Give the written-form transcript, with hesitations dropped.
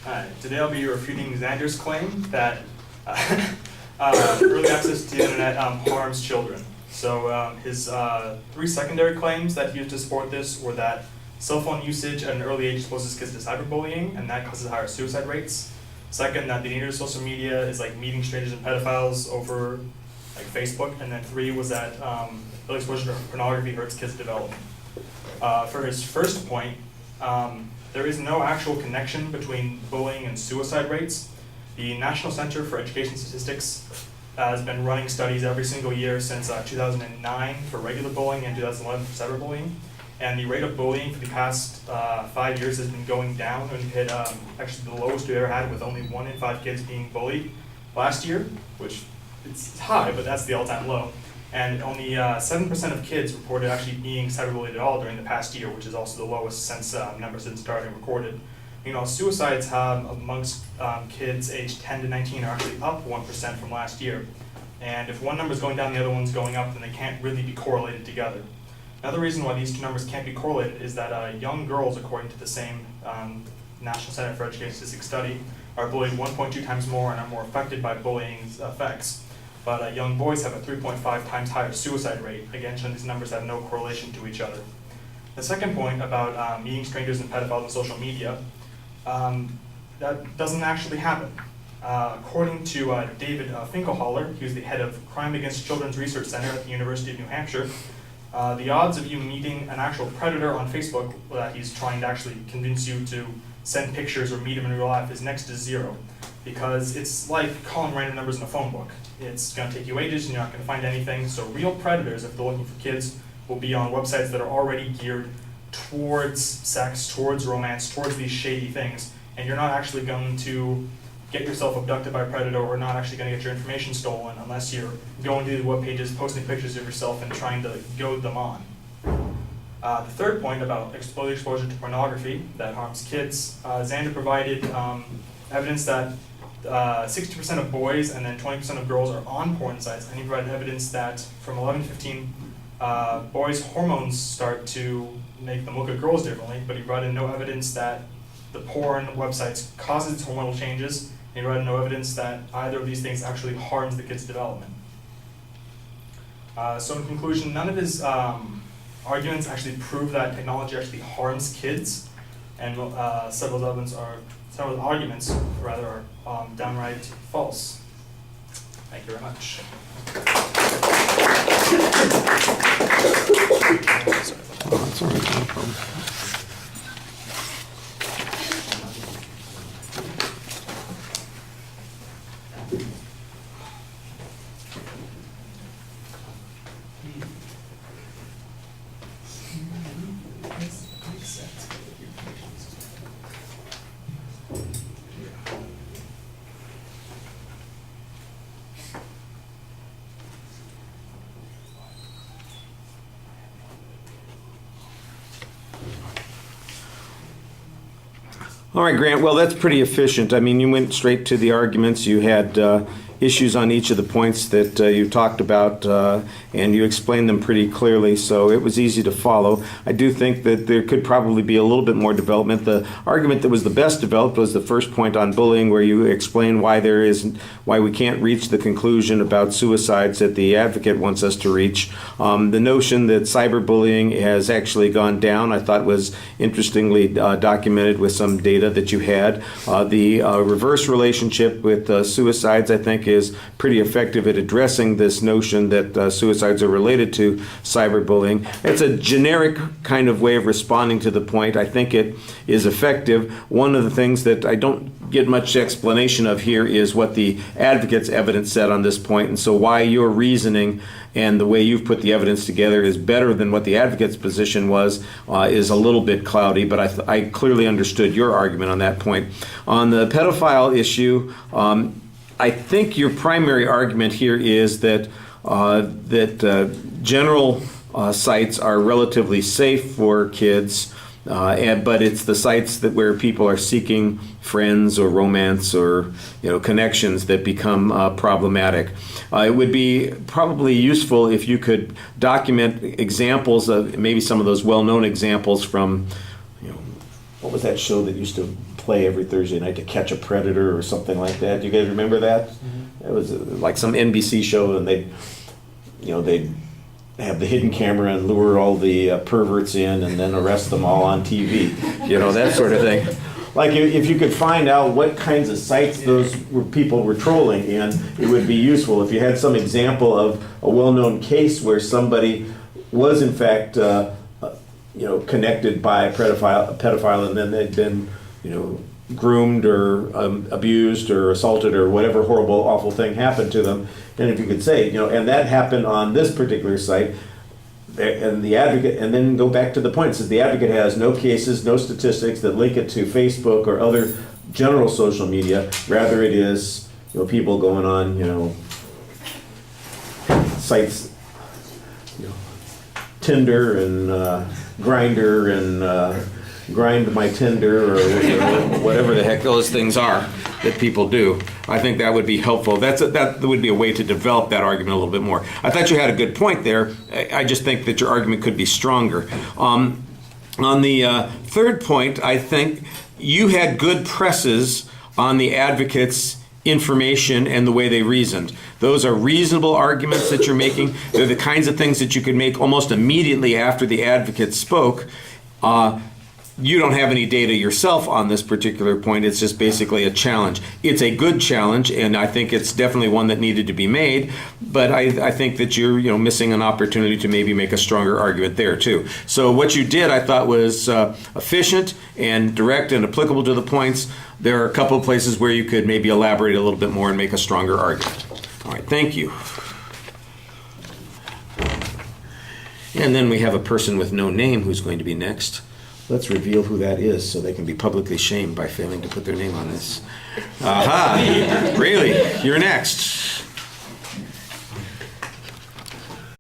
Hi, today I'll be refuting Xander's claim that early access to the internet harms children. So his three secondary claims that he used to support this were that cell phone usage at an early age exposes kids to cyberbullying, and that causes higher suicide rates. Second, that the nature of social media is like meeting strangers and pedophiles over like Facebook. And then three was that early exposure to pornography hurts kids' development. For his first point, there is no actual connection between bullying and suicide rates. The National Center for Education Statistics has been running studies every single year since 2009 for regular bullying and 2011 for cyberbullying. And the rate of bullying for the past 5 years has been going down and hit actually the lowest we ever had, with only 1 in 5 kids being bullied last year, which it's high, but that's the all-time low. And only 7% of kids reported actually being cyberbullied at all during the past year, which is also the lowest since numbers since starting recorded. Suicides amongst kids aged 10 to 19 are actually up 1% from last year. And if one number is going down, the other one's going up, then they can't really be correlated together. Another reason why these two numbers can't be correlated is that young girls, according to the same National Center for Education Statistics study, are bullied 1.2 times more and are more affected by bullying's effects. But young boys have a 3.5 times higher suicide rate, again showing these numbers have no correlation to each other. The second point about meeting strangers and pedophiles on social media, that doesn't actually happen. According to David Finkelhaller, who's the head of Crime Against Children's Research Center at the University of New Hampshire, the odds of you meeting an actual predator on Facebook that he's trying to actually convince you to send pictures or meet him in real life is next to zero, because it's like calling random numbers in a phone book. It's going to take you ages and you're not going to find anything. So real predators, if they're looking for kids, will be on websites that are already geared towards sex, towards romance, towards these shady things, and you're not actually going to get yourself abducted by a predator or not actually going to get your information stolen unless you're going to the web pages, posting pictures of yourself and trying to goad them on. The third point about exposure to pornography that harms kids, Xander provided evidence that 60% of boys and then 20% of girls are on porn sites, and he provided evidence that from 11 to 15, boys' hormones start to make them look at girls differently, but he provided no evidence that the porn websites causes hormonal changes, and he provided no evidence that either of these things actually harms the kid's development. So in conclusion, none of his arguments actually prove that technology actually harms kids, and several arguments are downright false. Thank you very much. Oh, that's all right, no problem. All right, Grant, well, that's pretty efficient. I mean, you went straight to the arguments. You had issues on each of the points that you talked about, and you explained them pretty clearly, so it was easy to follow. I do think that there could probably be a little bit more development. The argument that was the best developed was the first point on bullying, where you explain why we can't reach the conclusion about suicides that the advocate wants us to reach. The notion that cyberbullying has actually gone down, I thought was interestingly documented with some data that you had. The reverse relationship with suicides, I think, is pretty effective at addressing this notion that suicides are related to cyberbullying. It's a generic kind of way of responding to the point. I think it is effective. One of the things that I don't get much explanation of here is what the advocate's evidence said on this point, and so why your reasoning and the way you've put the evidence together is better than what the advocate's position was is a little bit cloudy, but I clearly understood your argument on that point. On the pedophile issue, I think your primary argument here is that general sites are relatively safe for kids, but it's the sites where people are seeking friends or romance or connections that become problematic. It would be probably useful if you could document examples of maybe some of those well-known examples from what was that show that used to play every Thursday night, To Catch a Predator or something like that? Do you guys remember that? It was like some NBC show, and they'd have the hidden camera and lure all the perverts in and then arrest them all on TV, that sort of thing. Like if you could find out what kinds of sites those people were trolling in, it would be useful. If you had some example of a well-known case where somebody was in fact connected by a pedophile and then they'd been groomed or abused or assaulted or whatever horrible, awful thing happened to them, and if you could say, and that happened on this particular site, and the advocate, and then go back to the point, it says the advocate has no cases, no statistics that link it to Facebook or other general social media. Rather, it is people going on sites, Tinder and Grinder and Grind My Tinder or whatever the heck those things are that people do. I think that would be helpful. That would be a way to develop that argument a little bit more. I thought you had a good point there. I just think that your argument could be stronger. On the third point, I think you had good presses on the advocates' information and the way they reasoned. Those are reasonable arguments that you're making. They're the kinds of things that you could make almost immediately after the advocate spoke. You don't have any data yourself on this particular point. It's just basically a challenge. It's a good challenge, and I think it's definitely one that needed to be made, but I think that you're missing an opportunity to maybe make a stronger argument there too. So what you did, I thought, was efficient and direct and applicable to the points. There are a couple of places where you could maybe elaborate a little bit more and make a stronger argument. All right, thank you. And then we have a person with no name who's going to be next. Let's reveal who that is so they can be publicly shamed by failing to put their name on this. Aha! Really? You're next.